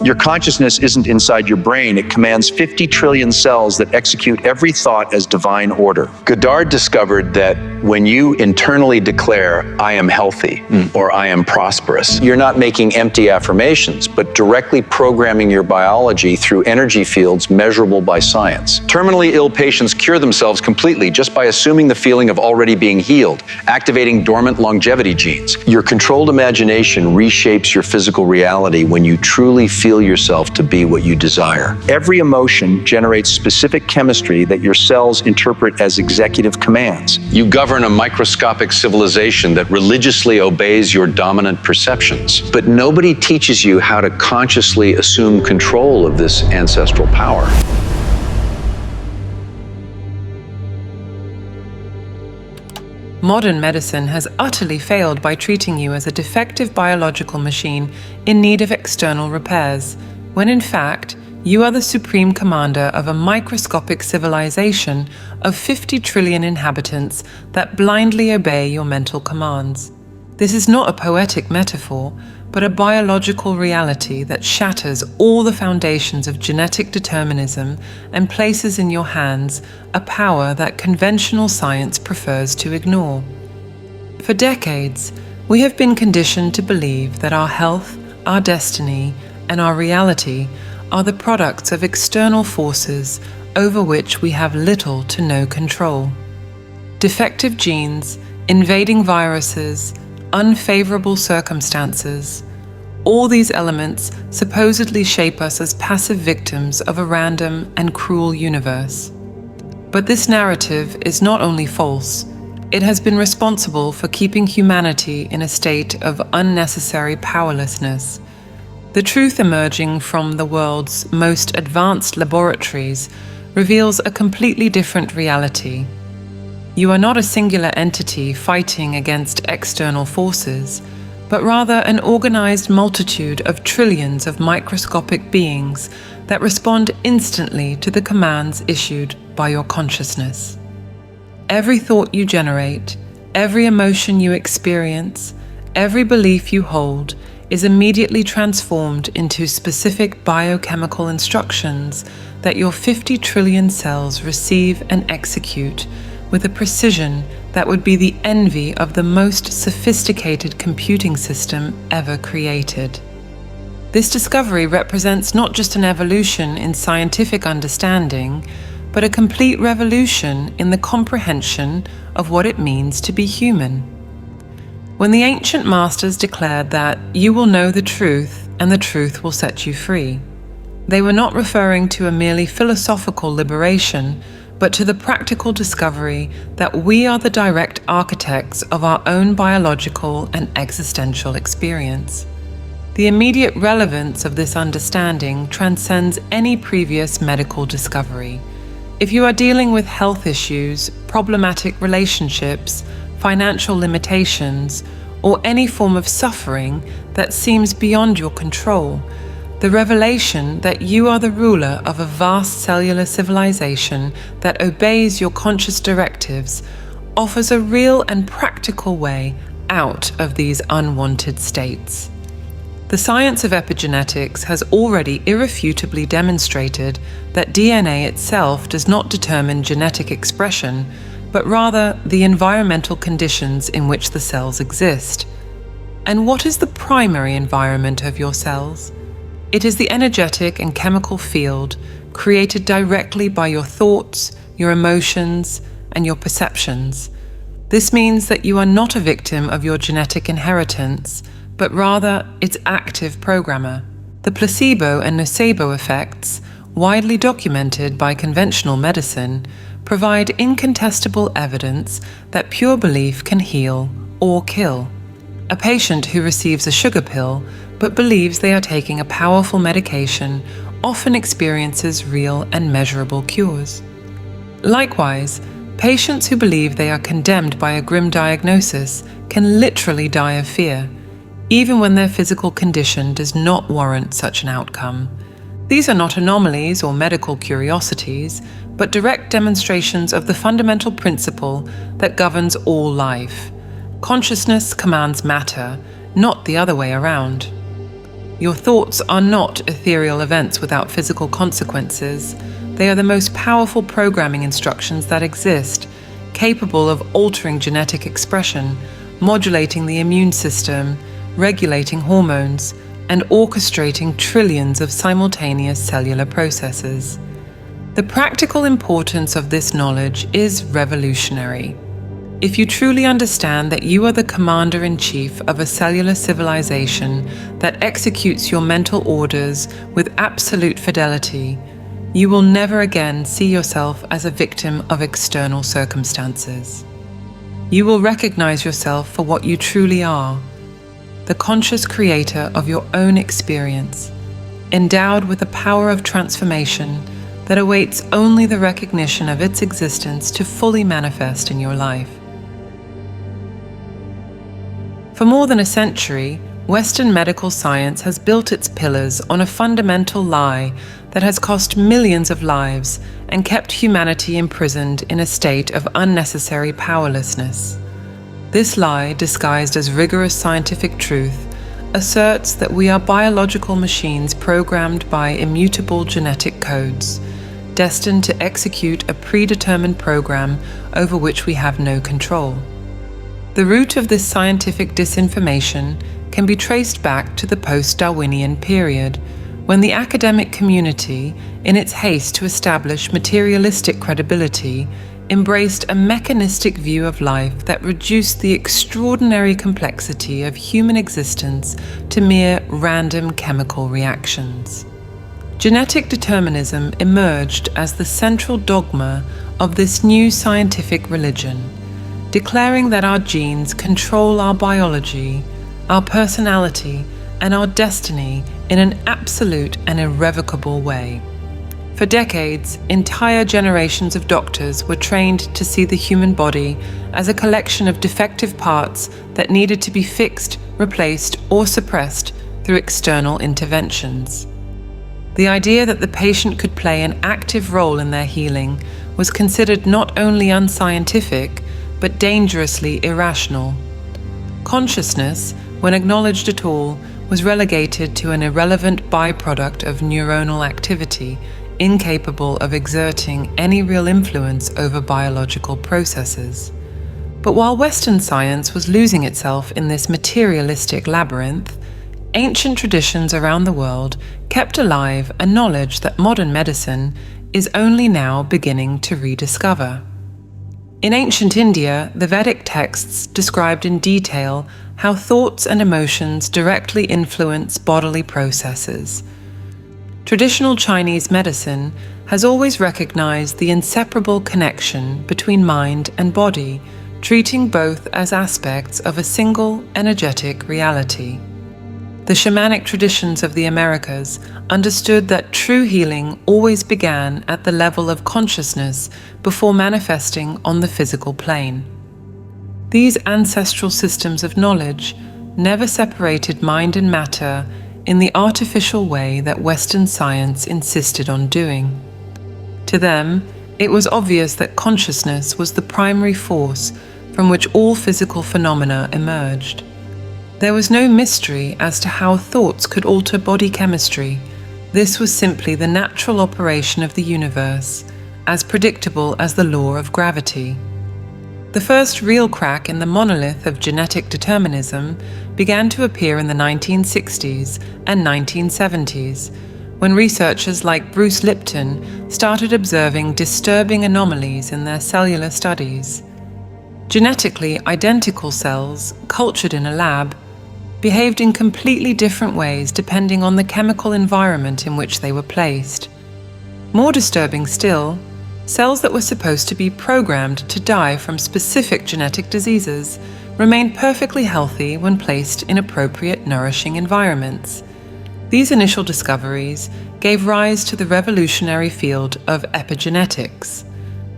Your consciousness isn't inside your brain. It commands 50 trillion cells that execute every thought as divine order. Goddard discovered that when you internally declare, I am healthy, or I am prosperous, you're not making empty affirmations, but directly programming your biology through energy fields measurable by science. Terminally ill patients cure themselves completely just by assuming the feeling of already being healed, activating dormant longevity genes. Your controlled imagination reshapes your physical reality when you truly feel yourself to be what you desire. Every emotion generates specific chemistry that your cells interpret as executive commands. You govern a microscopic civilization that religiously obeys your dominant perceptions. But nobody teaches you how to consciously assume control of this ancestral power. Modern medicine has utterly failed by treating you as a defective biological machine in need of external repairs, when in fact, you are the supreme commander of a microscopic civilization of 50 trillion inhabitants that blindly obey your mental commands. This is not a poetic metaphor, but a biological reality that shatters all the foundations of genetic determinism and places in your hands a power that conventional science prefers to ignore. For decades, we have been conditioned to believe that our health, our destiny, and our reality are the products of external forces over which we have little to no control. Defective genes, invading viruses, unfavorable circumstances, all these elements supposedly shape us as passive victims of a random and cruel universe. But this narrative is not only false, it has been responsible for keeping humanity in a state of unnecessary powerlessness. The truth emerging from the world's most advanced laboratories reveals a completely different reality. You are not a singular entity fighting against external forces, but rather an organized multitude of trillions of microscopic beings that respond instantly to the commands issued by your consciousness. Every thought you generate, every emotion you experience, every belief you hold is immediately transformed into specific biochemical instructions that your 50 trillion cells receive and execute with a precision that would be the envy of the most sophisticated computing system ever created. This discovery represents not just an evolution in scientific understanding, but a complete revolution in the comprehension of what it means to be human. When the ancient masters declared that you will know the truth and the truth will set you free, they were not referring to a merely philosophical liberation, but to the practical discovery that we are the direct architects of our own biological and existential experience. The immediate relevance of this understanding transcends any previous medical discovery. If you are dealing with health issues, problematic relationships, financial limitations, or any form of suffering that seems beyond your control, the revelation that you are the ruler of a vast cellular civilization that obeys your conscious directives offers a real and practical way out of these unwanted states. The science of epigenetics has already irrefutably demonstrated that DNA itself does not determine genetic expression, but rather the environmental conditions in which the cells exist. And what is the primary environment of your cells? It is the energetic and chemical field created directly by your thoughts, your emotions, and your perceptions. This means that you are not a victim of your genetic inheritance, but rather its active programmer. The placebo and nocebo effects, widely documented by conventional medicine, provide incontestable evidence that pure belief can heal or kill. A patient who receives a sugar pill but believes they are taking a powerful medication often experiences real and measurable cures. Likewise, patients who believe they are condemned by a grim diagnosis can literally die of fear, even when their physical condition does not warrant such an outcome. These are not anomalies or medical curiosities, but direct demonstrations of the fundamental principle that governs all life. Consciousness commands matter, not the other way around. Your thoughts are not ethereal events without physical consequences. They are the most powerful programming instructions that exist, capable of altering genetic expression, modulating the immune system, regulating hormones, and orchestrating trillions of simultaneous cellular processes. The practical importance of this knowledge is revolutionary. If you truly understand that you are the commander-in-chief of a cellular civilization that executes your mental orders with absolute fidelity, you will never again see yourself as a victim of external circumstances. You will recognize yourself for what you truly are, the conscious creator of your own experience, endowed with the power of transformation that awaits only the recognition of its existence to fully manifest in your life. For more than a century, Western medical science has built its pillars on a fundamental lie that has cost millions of lives and kept humanity imprisoned in a state of unnecessary powerlessness. This lie, disguised as rigorous scientific truth, asserts that we are biological machines programmed by immutable genetic codes, destined to execute a predetermined program over which we have no control. The root of this scientific disinformation can be traced back to the post-Darwinian period, when the academic community, in its haste to establish materialistic credibility, embraced a mechanistic view of life that reduced the extraordinary complexity of human existence to mere random chemical reactions. Genetic determinism emerged as the central dogma of this new scientific religion, declaring that our genes control our biology, our personality, and our destiny in an absolute and irrevocable way. For decades, entire generations of doctors were trained to see the human body as a collection of defective parts that needed to be fixed, replaced, or suppressed through external interventions. The idea that the patient could play an active role in their healing was considered not only unscientific, but dangerously irrational. Consciousness, when acknowledged at all, was relegated to an irrelevant byproduct of neuronal activity, incapable of exerting any real influence over biological processes. But while Western science was losing itself in this materialistic labyrinth, ancient traditions around the world kept alive a knowledge that modern medicine is only now beginning to rediscover. In ancient India, the Vedic texts described in detail how thoughts and emotions directly influence bodily processes. Traditional Chinese medicine has always recognized the inseparable connection between mind and body, treating both as aspects of a single energetic reality. The shamanic traditions of the Americas understood that true healing always began at the level of consciousness before manifesting on the physical plane. These ancestral systems of knowledge never separated mind and matter in the artificial way that Western science insisted on doing. To them, it was obvious that consciousness was the primary force from which all physical phenomena emerged. There was no mystery as to how thoughts could alter body chemistry. This was simply the natural operation of the universe, as predictable as the law of gravity. The first real crack in the monolith of genetic determinism began to appear in the 1960s and 1970s, when researchers like Bruce Lipton started observing disturbing anomalies in their cellular studies. Genetically identical cells, cultured in a lab, behaved in completely different ways depending on the chemical environment in which they were placed. More disturbing still, cells that were supposed to be programmed to die from specific genetic diseases remained perfectly healthy when placed in appropriate nourishing environments. These initial discoveries gave rise to the revolutionary field of epigenetics,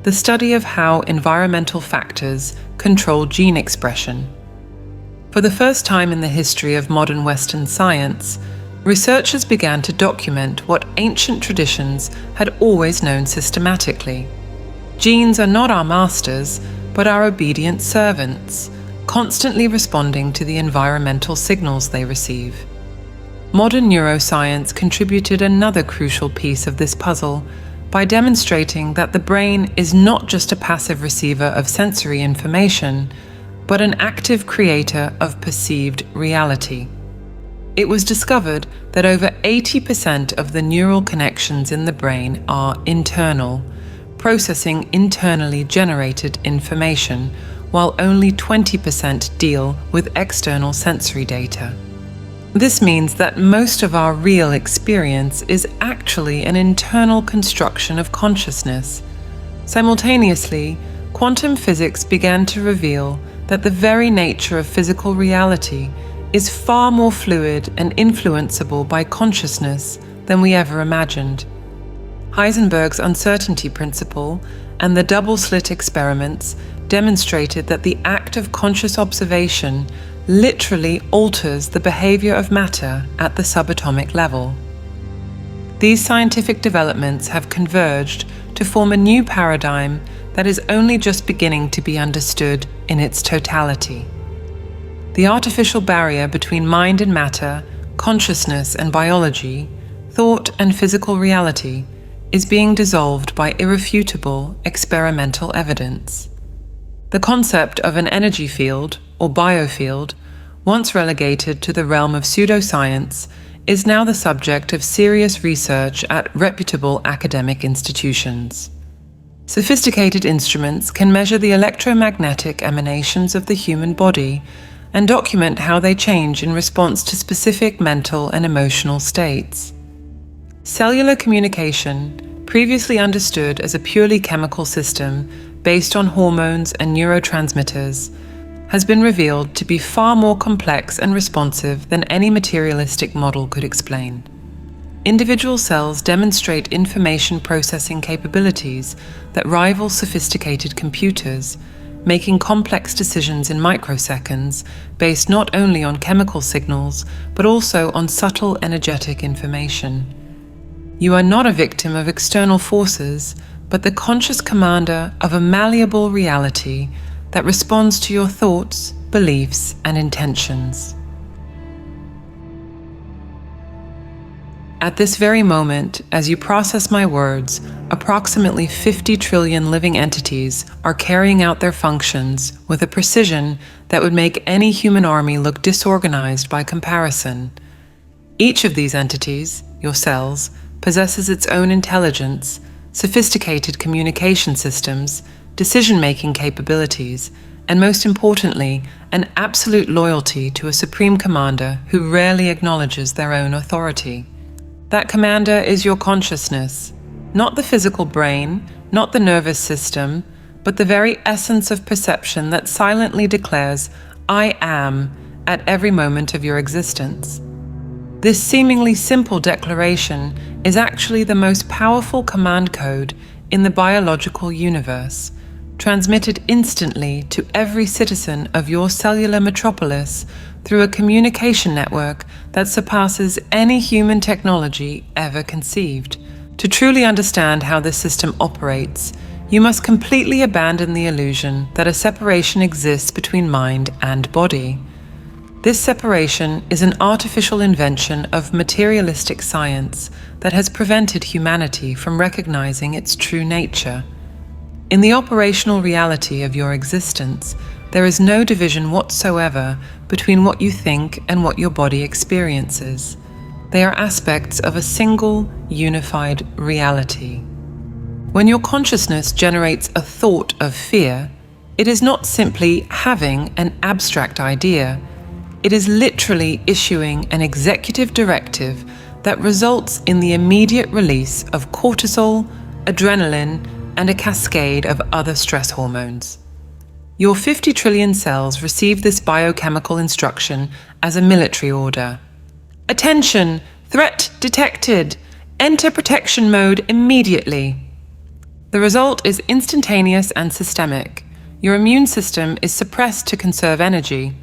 the study of how environmental factors control gene expression. For the first time in the history of modern Western science, researchers began to document what ancient traditions had always known systematically. Genes are not our masters, but our obedient servants, constantly responding to the environmental signals they receive. modern neuroscience contributed another crucial piece of this puzzle by demonstrating that the brain is not just a passive receiver of sensory information, but an active creator of perceived reality. It was discovered that over 80% of the neural connections in the brain are internal, processing internally generated information, while only 20% deal with external sensory data. This means that most of our real experience is actually an internal construction of consciousness. Simultaneously, quantum physics began to reveal that the very nature of physical reality is far more fluid and influenceable by consciousness than we ever imagined. Heisenberg's uncertainty principle and the double-slit experiments demonstrated that the act of conscious observation literally alters the behavior of matter at the subatomic level. These scientific developments have converged to form a new paradigm that is only just beginning to be understood in its totality. The artificial barrier between mind and matter, consciousness and biology, thought and physical reality is being dissolved by irrefutable experimental evidence. The concept of an energy field, or biofield, once relegated to the realm of pseudoscience, is now the subject of serious research at reputable academic institutions. Sophisticated instruments can measure the electromagnetic emanations of the human body and document how they change in response to specific mental and emotional states. Cellular communication, previously understood as a purely chemical system based on hormones and neurotransmitters, has been revealed to be far more complex and responsive than any materialistic model could explain. Individual cells demonstrate information processing capabilities that rival sophisticated computers, making complex decisions in microseconds based not only on chemical signals, but also on subtle energetic information. You are not a victim of external forces, but the conscious commander of a malleable reality that responds to your thoughts, beliefs, and intentions. At this very moment, as you process my words, approximately 50 trillion living entities are carrying out their functions with a precision that would make any human army look disorganized by comparison. Each of these entities, your cells, possesses its own intelligence, sophisticated communication systems, decision-making capabilities, and most importantly, an absolute loyalty to a supreme commander who rarely acknowledges their own authority. That commander is your consciousness, not the physical brain, not the nervous system, but the very essence of perception that silently declares, "I am," at every moment of your existence. This seemingly simple declaration is actually the most powerful command code in the biological universe, transmitted instantly to every citizen of your cellular metropolis through a communication network that surpasses any human technology ever conceived. To truly understand how this system operates, you must completely abandon the illusion that a separation exists between mind and body. This separation is an artificial invention of materialistic science that has prevented humanity from recognizing its true nature. In the operational reality of your existence, there is no division whatsoever between what you think and what your body experiences. They are aspects of a single, unified reality. When your consciousness generates a thought of fear, it is not simply having an abstract idea. It is literally issuing an executive directive that results in the immediate release of cortisol, adrenaline, and a cascade of other stress hormones. Your 50 trillion cells receive this biochemical instruction as a military order. Attention! Threat detected! Enter protection mode immediately. The result is instantaneous and systemic. Your immune system is suppressed to conserve energy.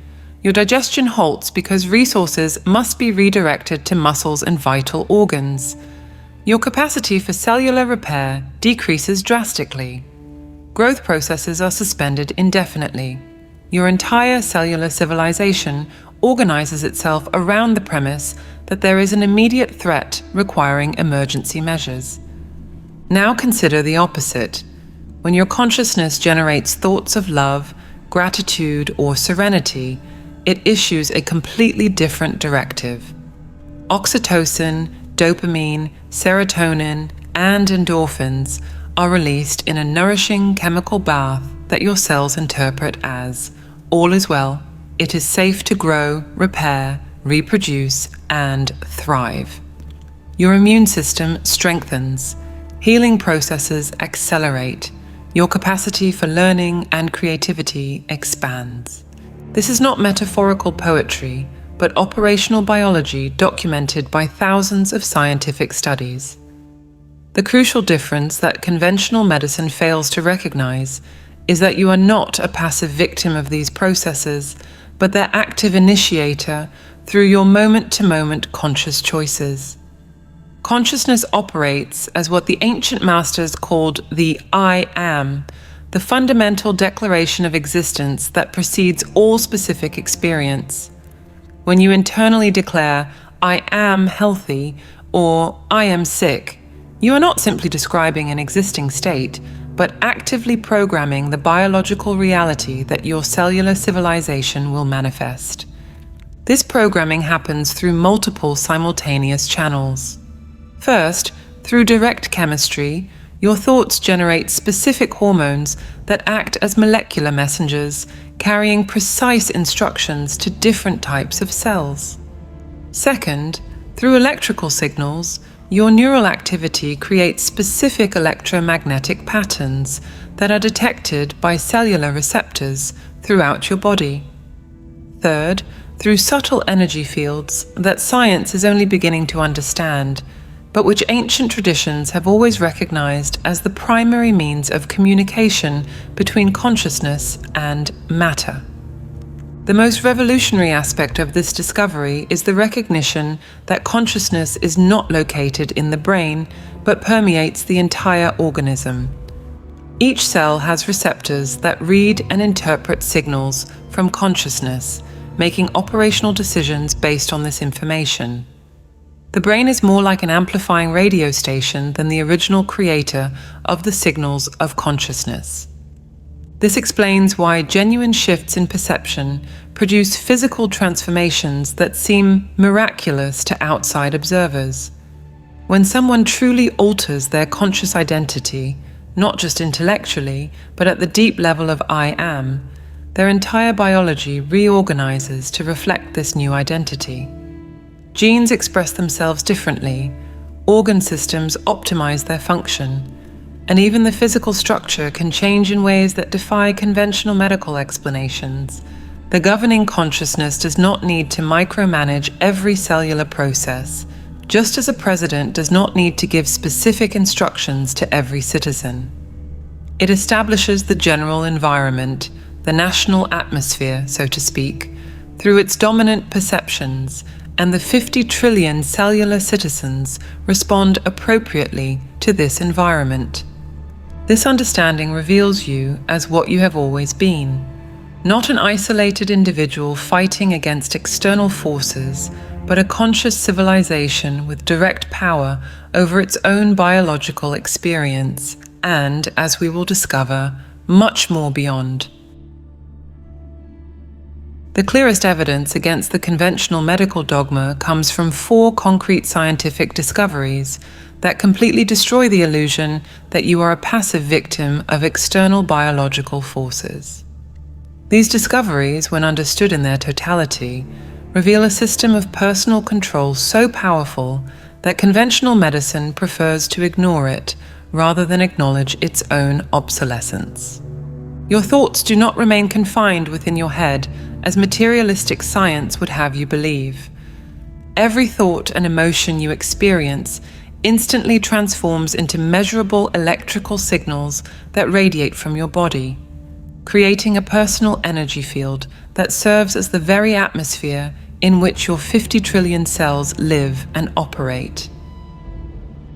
Your digestion halts because resources must be redirected to muscles and vital organs. Your capacity for cellular repair decreases drastically. Growth processes are suspended indefinitely. Your entire cellular civilization organizes itself around the premise that there is an immediate threat requiring emergency measures. Now consider the opposite. When your consciousness generates thoughts of love, gratitude, or serenity, it issues a completely different directive. Oxytocin, dopamine, serotonin, and endorphins are released in a nourishing chemical bath that your cells interpret as all is well, it is safe to grow, repair, reproduce, and thrive. Your immune system strengthens, healing processes accelerate, your capacity for learning and creativity expands. This is not metaphorical poetry, but operational biology documented by thousands of scientific studies. The crucial difference that conventional medicine fails to recognize is that you are not a passive victim of these processes, but their active initiator through your moment-to-moment conscious choices. Consciousness operates as what the ancient masters called the I Am, the fundamental declaration of existence that precedes all specific experience. When you internally declare, I am healthy, or I am sick, you are not simply describing an existing state, but actively programming the biological reality that your cellular civilization will manifest. This programming happens through multiple simultaneous channels. First, through direct chemistry, your thoughts generate specific hormones that act as molecular messengers, carrying precise instructions to different types of cells. Second, through electrical signals, your neural activity creates specific electromagnetic patterns that are detected by cellular receptors throughout your body. Third, through subtle energy fields that science is only beginning to understand, but which ancient traditions have always recognized as the primary means of communication between consciousness and matter. The most revolutionary aspect of this discovery is the recognition that consciousness is not located in the brain, but permeates the entire organism. Each cell has receptors that read and interpret signals from consciousness, making operational decisions based on this information. The brain is more like an amplifying radio station than the original creator of the signals of consciousness. This explains why genuine shifts in perception produce physical transformations that seem miraculous to outside observers. When someone truly alters their conscious identity, not just intellectually, but at the deep level of I am, their entire biology reorganizes to reflect this new identity. Genes express themselves differently, organ systems optimize their function, and even the physical structure can change in ways that defy conventional medical explanations. The governing consciousness does not need to micromanage every cellular process, just as a president does not need to give specific instructions to every citizen. It establishes the general environment, the national atmosphere, so to speak, through its dominant perceptions, and the 50 trillion cellular citizens respond appropriately to this environment. This understanding reveals you as what you have always been, not an isolated individual fighting against external forces, but a conscious civilization with direct power over its own biological experience, and, as we will discover, much more beyond. The clearest evidence against the conventional medical dogma comes from 4 concrete scientific discoveries that completely destroy the illusion that you are a passive victim of external biological forces. These discoveries, when understood in their totality, reveal a system of personal control so powerful that conventional medicine prefers to ignore it rather than acknowledge its own obsolescence. Your thoughts do not remain confined within your head as materialistic science would have you believe. Every thought and emotion you experience instantly transforms into measurable electrical signals that radiate from your body, creating a personal energy field that serves as the very atmosphere in which your 50 trillion cells live and operate.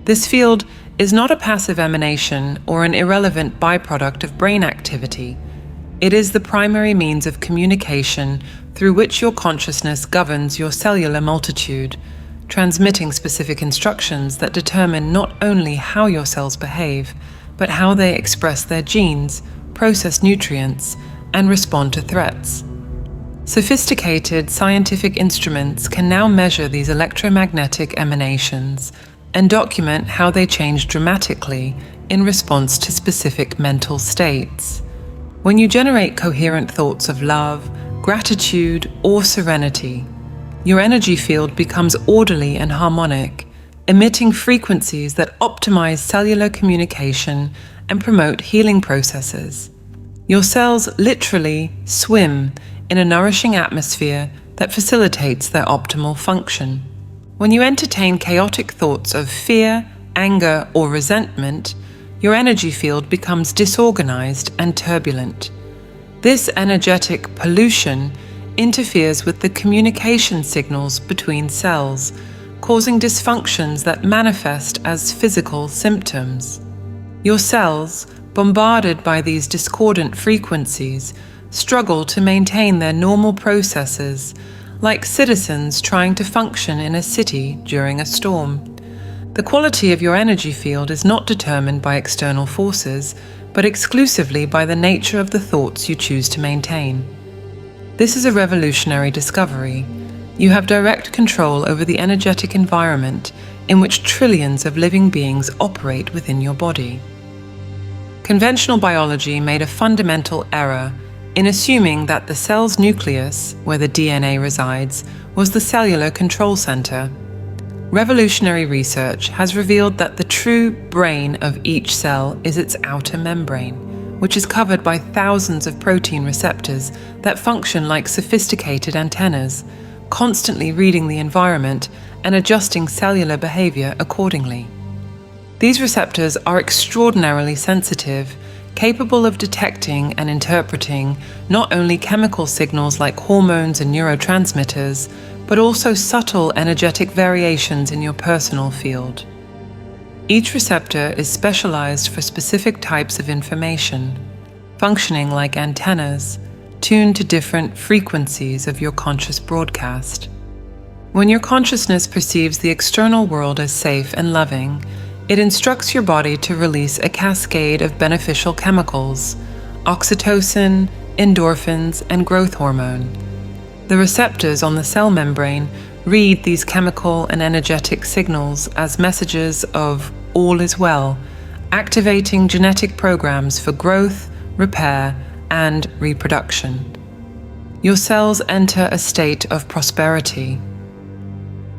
This field is not a passive emanation or an irrelevant byproduct of brain activity. It is the primary means of communication through which your consciousness governs your cellular multitude, transmitting specific instructions that determine not only how your cells behave, but how they express their genes, process nutrients, and respond to threats. Sophisticated scientific instruments can now measure these electromagnetic emanations and document how they change dramatically in response to specific mental states. When you generate coherent thoughts of love, gratitude, or serenity, your energy field becomes orderly and harmonic, emitting frequencies that optimize cellular communication and promote healing processes. Your cells literally swim in a nourishing atmosphere that facilitates their optimal function. When you entertain chaotic thoughts of fear, anger, or resentment, your energy field becomes disorganized and turbulent. This energetic pollution interferes with the communication signals between cells, causing dysfunctions that manifest as physical symptoms. Your cells, bombarded by these discordant frequencies, struggle to maintain their normal processes, like citizens trying to function in a city during a storm. The quality of your energy field is not determined by external forces, but exclusively by the nature of the thoughts you choose to maintain. This is a revolutionary discovery. You have direct control over the energetic environment in which trillions of living beings operate within your body. Conventional biology made a fundamental error in assuming that the cell's nucleus, where the DNA resides, was the cellular control center. Revolutionary research has revealed that the true brain of each cell is its outer membrane, which is covered by thousands of protein receptors that function like sophisticated antennas, constantly reading the environment and adjusting cellular behavior accordingly. These receptors are extraordinarily sensitive, capable of detecting and interpreting not only chemical signals like hormones and neurotransmitters, but also subtle energetic variations in your personal field. Each receptor is specialized for specific types of information, functioning like antennas, tuned to different frequencies of your conscious broadcast. When your consciousness perceives the external world as safe and loving, it instructs your body to release a cascade of beneficial chemicals, oxytocin, endorphins, and growth hormone. The receptors on the cell membrane read these chemical and energetic signals as messages of all is well, activating genetic programs for growth, repair, and reproduction. Your cells enter a state of prosperity.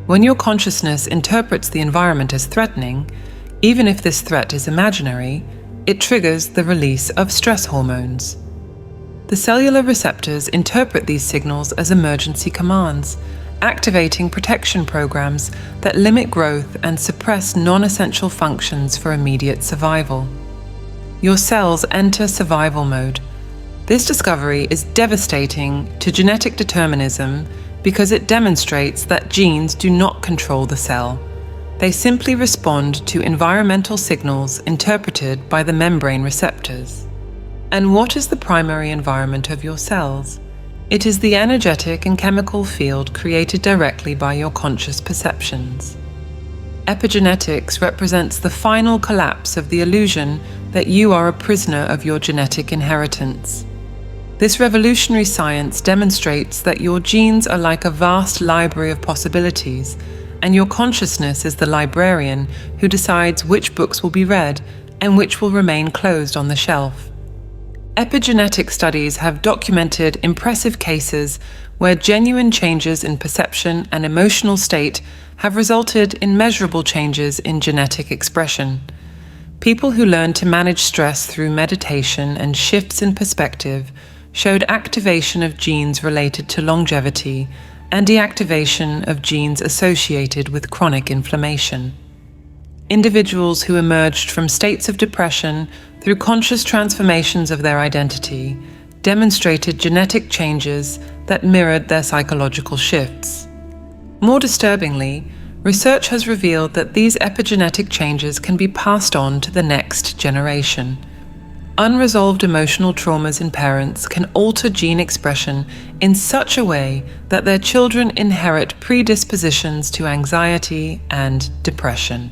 When your consciousness interprets the environment as threatening, even if this threat is imaginary, it triggers the release of stress hormones. The cellular receptors interpret these signals as emergency commands, activating protection programs that limit growth and suppress non-essential functions for immediate survival. Your cells enter survival mode. This discovery is devastating to genetic determinism because it demonstrates that genes do not control the cell. They simply respond to environmental signals interpreted by the membrane receptors. And what is the primary environment of your cells? It is the energetic and chemical field created directly by your conscious perceptions. Epigenetics represents the final collapse of the illusion that you are a prisoner of your genetic inheritance. This revolutionary science demonstrates that your genes are like a vast library of possibilities, and your consciousness is the librarian who decides which books will be read and which will remain closed on the shelf. Epigenetic studies have documented impressive cases where genuine changes in perception and emotional state have resulted in measurable changes in genetic expression. People who learned to manage stress through meditation and shifts in perspective showed activation of genes related to longevity and deactivation of genes associated with chronic inflammation. Individuals who emerged from states of depression through conscious transformations of their identity demonstrated genetic changes that mirrored their psychological shifts. More disturbingly, research has revealed that these epigenetic changes can be passed on to the next generation. unresolved emotional traumas in parents can alter gene expression in such a way that their children inherit predispositions to anxiety and depression.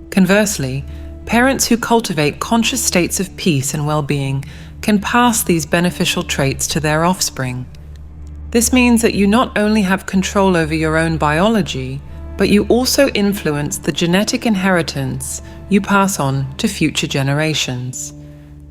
Conversely, parents who cultivate conscious states of peace and well-being can pass these beneficial traits to their offspring. This means that you not only have control over your own biology, but you also influence the genetic inheritance you pass on to future generations.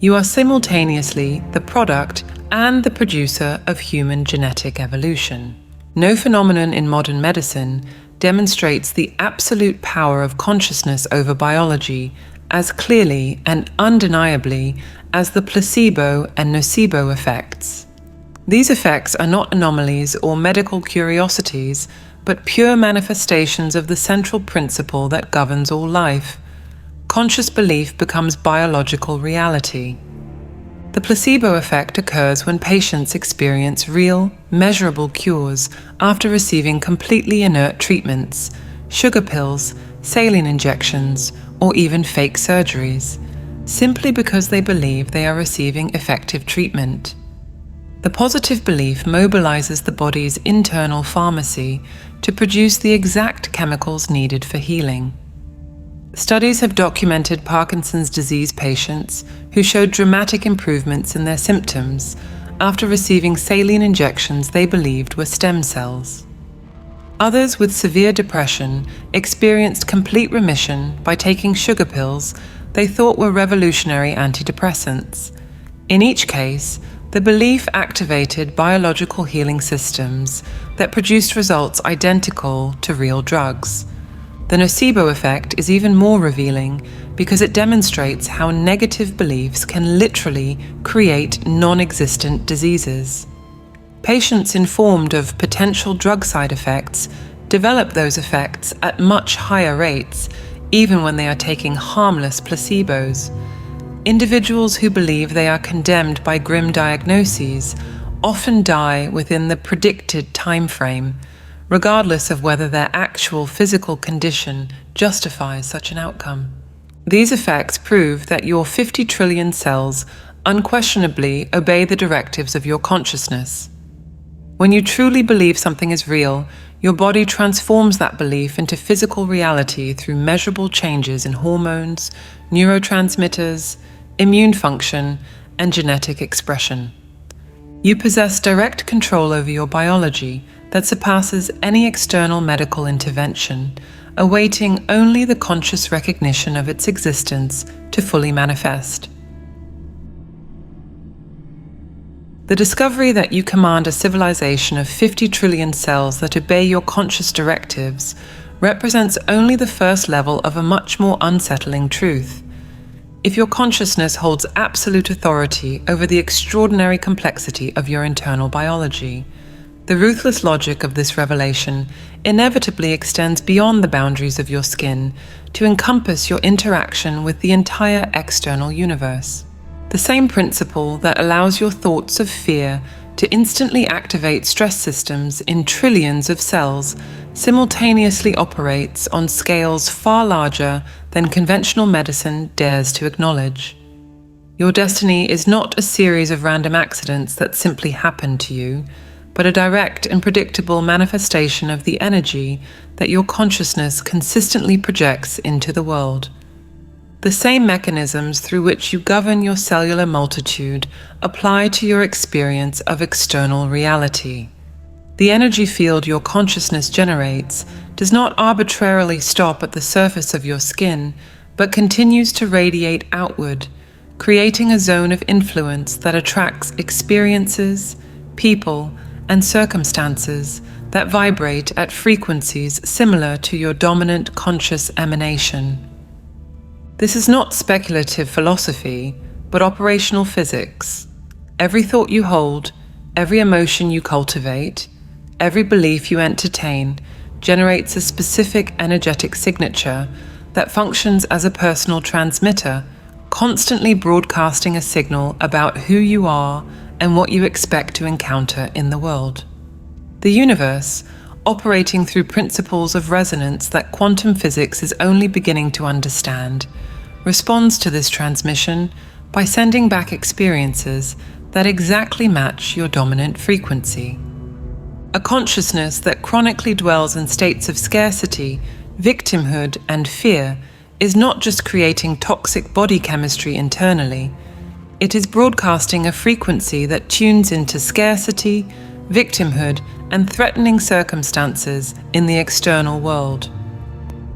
You are simultaneously the product and the producer of human genetic evolution. No phenomenon in modern medicine demonstrates the absolute power of consciousness over biology as clearly and undeniably as the placebo and nocebo effects. These effects are not anomalies or medical curiosities, but pure manifestations of the central principle that governs all life. Conscious belief becomes biological reality. The placebo effect occurs when patients experience real, measurable cures after receiving completely inert treatments, sugar pills, saline injections, or even fake surgeries, simply because they believe they are receiving effective treatment. The positive belief mobilizes the body's internal pharmacy to produce the exact chemicals needed for healing. Studies have documented Parkinson's disease patients who showed dramatic improvements in their symptoms after receiving saline injections they believed were stem cells. Others with severe depression experienced complete remission by taking sugar pills they thought were revolutionary antidepressants. In each case, the belief activated biological healing systems that produced results identical to real drugs. The nocebo effect is even more revealing because it demonstrates how negative beliefs can literally create non-existent diseases. Patients informed of potential drug side effects develop those effects at much higher rates, even when they are taking harmless placebos. Individuals who believe they are condemned by grim diagnoses often die within the predicted time frame, regardless of whether their actual physical condition justifies such an outcome. These effects prove that your 50 trillion cells unquestionably obey the directives of your consciousness. When you truly believe something is real, your body transforms that belief into physical reality through measurable changes in hormones, neurotransmitters, immune function, and genetic expression. You possess direct control over your biology that surpasses any external medical intervention, awaiting only the conscious recognition of its existence to fully manifest. The discovery that you command a civilization of 50 trillion cells that obey your conscious directives represents only the first level of a much more unsettling truth. If your consciousness holds absolute authority over the extraordinary complexity of your internal biology, the ruthless logic of this revelation inevitably extends beyond the boundaries of your skin to encompass your interaction with the entire external universe. The same principle that allows your thoughts of fear to instantly activate stress systems in trillions of cells simultaneously operates on scales far larger than conventional medicine dares to acknowledge. Your destiny is not a series of random accidents that simply happen to you, but a direct and predictable manifestation of the energy that your consciousness consistently projects into the world. The same mechanisms through which you govern your cellular multitude apply to your experience of external reality. The energy field your consciousness generates does not arbitrarily stop at the surface of your skin, but continues to radiate outward, creating a zone of influence that attracts experiences, people, and circumstances that vibrate at frequencies similar to your dominant conscious emanation. This is not speculative philosophy, but operational physics. Every thought you hold, every emotion you cultivate, every belief you entertain generates a specific energetic signature that functions as a personal transmitter, constantly broadcasting a signal about who you are and what you expect to encounter in the world. The universe, operating through principles of resonance that quantum physics is only beginning to understand, responds to this transmission by sending back experiences that exactly match your dominant frequency. A consciousness that chronically dwells in states of scarcity, victimhood, and fear is not just creating toxic body chemistry internally, it is broadcasting a frequency that tunes into scarcity, victimhood, and threatening circumstances in the external world.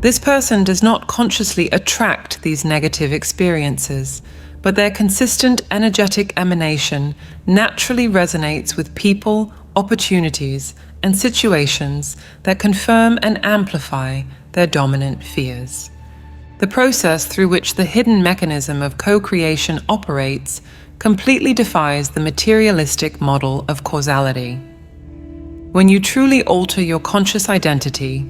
This person does not consciously attract these negative experiences, but their consistent energetic emanation naturally resonates with people, opportunities, and situations that confirm and amplify their dominant fears. The process through which the hidden mechanism of co-creation operates completely defies the materialistic model of causality. When you truly alter your conscious identity,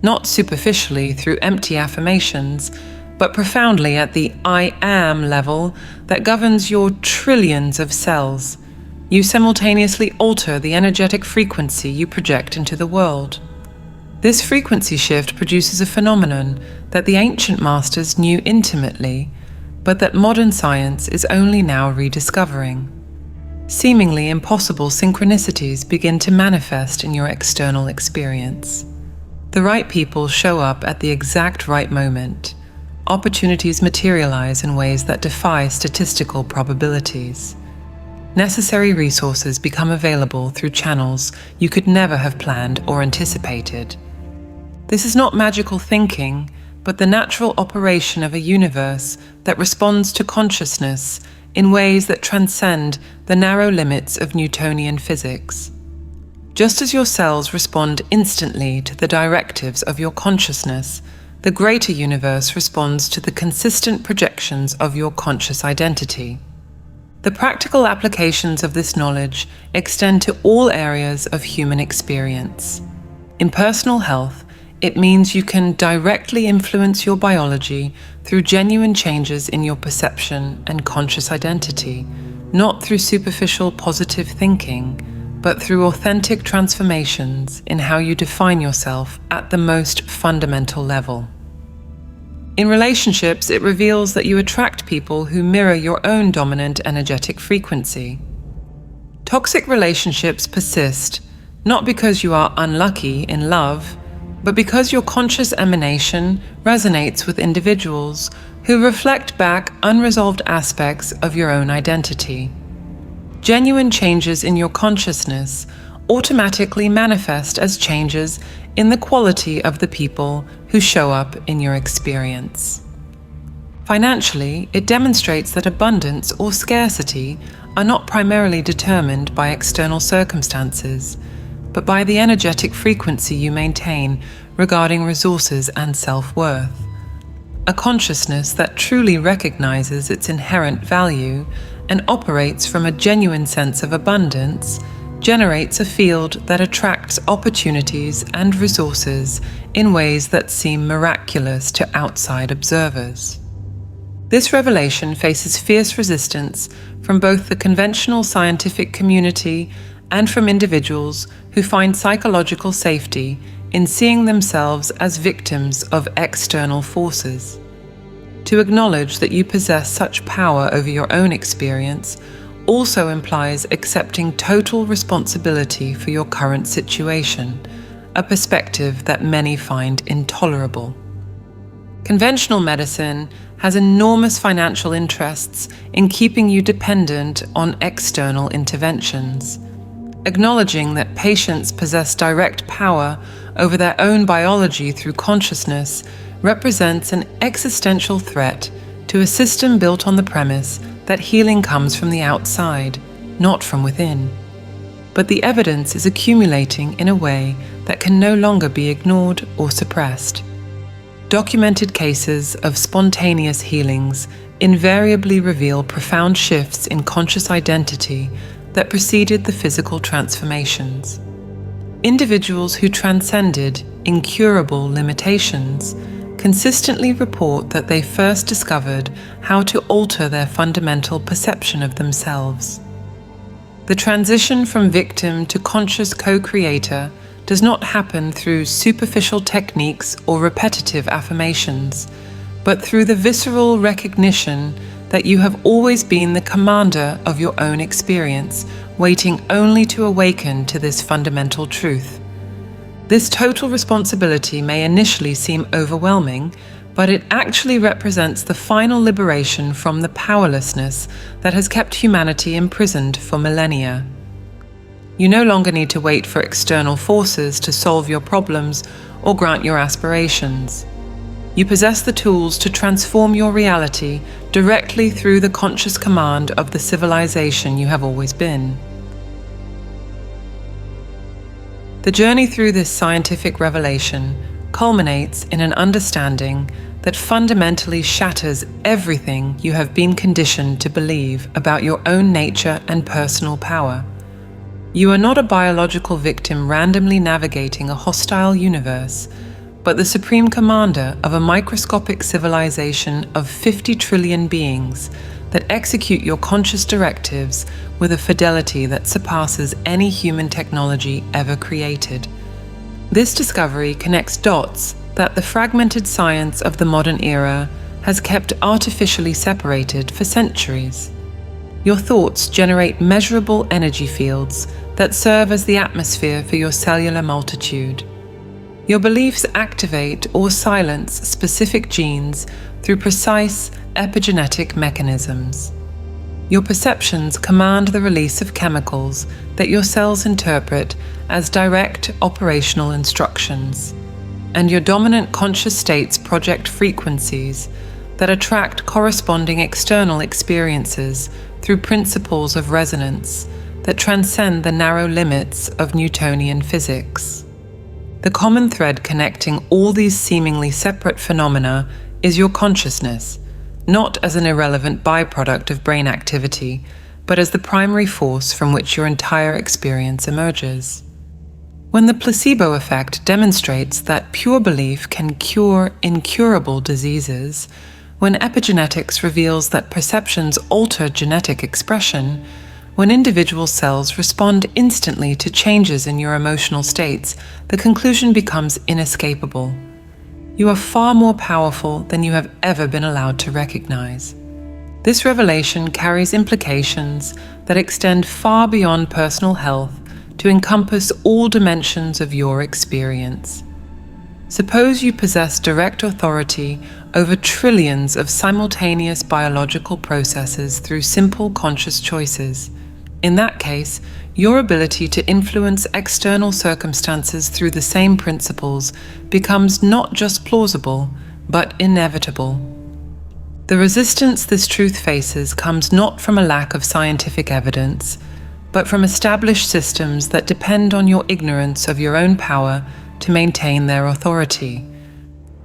not superficially through empty affirmations, but profoundly at the I am level that governs your trillions of cells, you simultaneously alter the energetic frequency you project into the world. This frequency shift produces a phenomenon that the ancient masters knew intimately, but that modern science is only now rediscovering. Seemingly impossible synchronicities begin to manifest in your external experience. The right people show up at the exact right moment. Opportunities materialize in ways that defy statistical probabilities. Necessary resources become available through channels you could never have planned or anticipated. This is not magical thinking, but the natural operation of a universe that responds to consciousness in ways that transcend the narrow limits of Newtonian physics. Just as your cells respond instantly to the directives of your consciousness, the greater universe responds to the consistent projections of your conscious identity. The practical applications of this knowledge extend to all areas of human experience. In personal health, it means you can directly influence your biology through genuine changes in your perception and conscious identity, not through superficial positive thinking, but through authentic transformations in how you define yourself at the most fundamental level. In relationships, it reveals that you attract people who mirror your own dominant energetic frequency. Toxic relationships persist, not because you are unlucky in love, but because your conscious emanation resonates with individuals who reflect back unresolved aspects of your own identity. Genuine changes in your consciousness automatically manifest as changes in the quality of the people who show up in your experience. Financially, it demonstrates that abundance or scarcity are not primarily determined by external circumstances, but by the energetic frequency you maintain regarding resources and self-worth. A consciousness that truly recognizes its inherent value and operates from a genuine sense of abundance generates a field that attracts opportunities and resources in ways that seem miraculous to outside observers. This revelation faces fierce resistance from both the conventional scientific community and from individuals who find psychological safety in seeing themselves as victims of external forces. To acknowledge that you possess such power over your own experience also implies accepting total responsibility for your current situation, a perspective that many find intolerable. Conventional medicine has enormous financial interests in keeping you dependent on external interventions. Acknowledging that patients possess direct power over their own biology through consciousness represents an existential threat to a system built on the premise that healing comes from the outside, not from within. But the evidence is accumulating in a way that can no longer be ignored or suppressed. Documented cases of spontaneous healings invariably reveal profound shifts in conscious identity that preceded the physical transformations. Individuals who transcended incurable limitations consistently report that they first discovered how to alter their fundamental perception of themselves. The transition from victim to conscious co-creator does not happen through superficial techniques or repetitive affirmations, but through the visceral recognition that you have always been the commander of your own experience, waiting only to awaken to this fundamental truth. This total responsibility may initially seem overwhelming, but it actually represents the final liberation from the powerlessness that has kept humanity imprisoned for millennia. You no longer need to wait for external forces to solve your problems or grant your aspirations. You possess the tools to transform your reality directly through the conscious command of the civilization you have always been. The journey through this scientific revelation culminates in an understanding that fundamentally shatters everything you have been conditioned to believe about your own nature and personal power. You are not a biological victim randomly navigating a hostile universe, but the supreme commander of a microscopic civilization of 50 trillion beings that execute your conscious directives with a fidelity that surpasses any human technology ever created. This discovery connects dots that the fragmented science of the modern era has kept artificially separated for centuries. Your thoughts generate measurable energy fields that serve as the atmosphere for your cellular multitude. Your beliefs activate or silence specific genes through precise epigenetic mechanisms. Your perceptions command the release of chemicals that your cells interpret as direct operational instructions, and your dominant conscious states project frequencies that attract corresponding external experiences through principles of resonance that transcend the narrow limits of Newtonian physics. The common thread connecting all these seemingly separate phenomena is your consciousness, not as an irrelevant byproduct of brain activity, but as the primary force from which your entire experience emerges. When the placebo effect demonstrates that pure belief can cure incurable diseases, when epigenetics reveals that perceptions alter genetic expression, when individual cells respond instantly to changes in your emotional states, the conclusion becomes inescapable. You are far more powerful than you have ever been allowed to recognize. This revelation carries implications that extend far beyond personal health to encompass all dimensions of your experience. Suppose you possess direct authority over trillions of simultaneous biological processes through simple conscious choices. In that case, your ability to influence external circumstances through the same principles becomes not just plausible, but inevitable. The resistance this truth faces comes not from a lack of scientific evidence, but from established systems that depend on your ignorance of your own power to maintain their authority.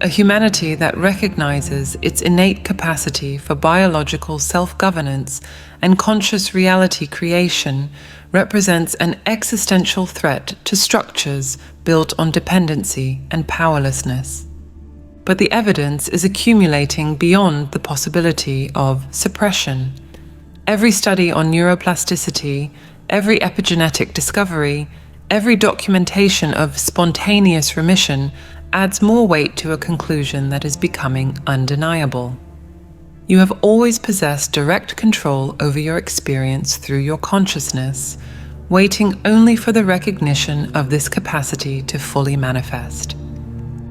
A humanity that recognizes its innate capacity for biological self-governance and conscious reality creation represents an existential threat to structures built on dependency and powerlessness. But the evidence is accumulating beyond the possibility of suppression. Every study on neuroplasticity, every epigenetic discovery, every documentation of spontaneous remission adds more weight to a conclusion that is becoming undeniable. You have always possessed direct control over your experience through your consciousness, waiting only for the recognition of this capacity to fully manifest.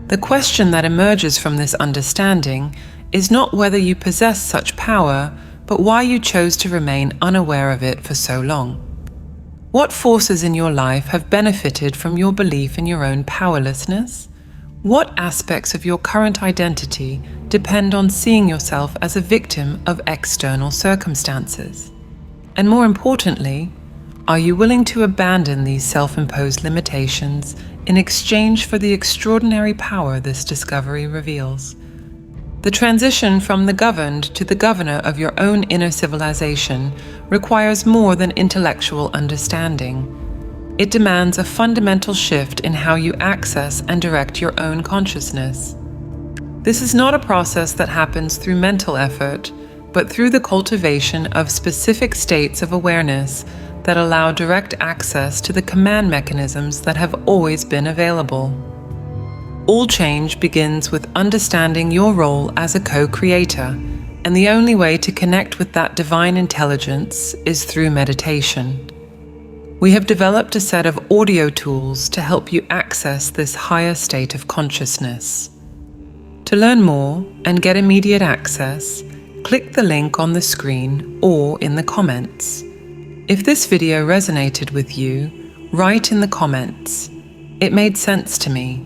The question that emerges from this understanding is not whether you possess such power, but why you chose to remain unaware of it for so long. What forces in your life have benefited from your belief in your own powerlessness? What aspects of your current identity depend on seeing yourself as a victim of external circumstances? And more importantly, are you willing to abandon these self-imposed limitations in exchange for the extraordinary power this discovery reveals? The transition from the governed to the governor of your own inner civilization requires more than intellectual understanding. It demands a fundamental shift in how you access and direct your own consciousness. This is not a process that happens through mental effort, but through the cultivation of specific states of awareness that allow direct access to the command mechanisms that have always been available. All change begins with understanding your role as a co-creator, and the only way to connect with that divine intelligence is through meditation. We have developed a set of audio tools to help you access this higher state of consciousness. To learn more and get immediate access, click the link on the screen or in the comments. If this video resonated with you, write in the comments, "It made sense to me,"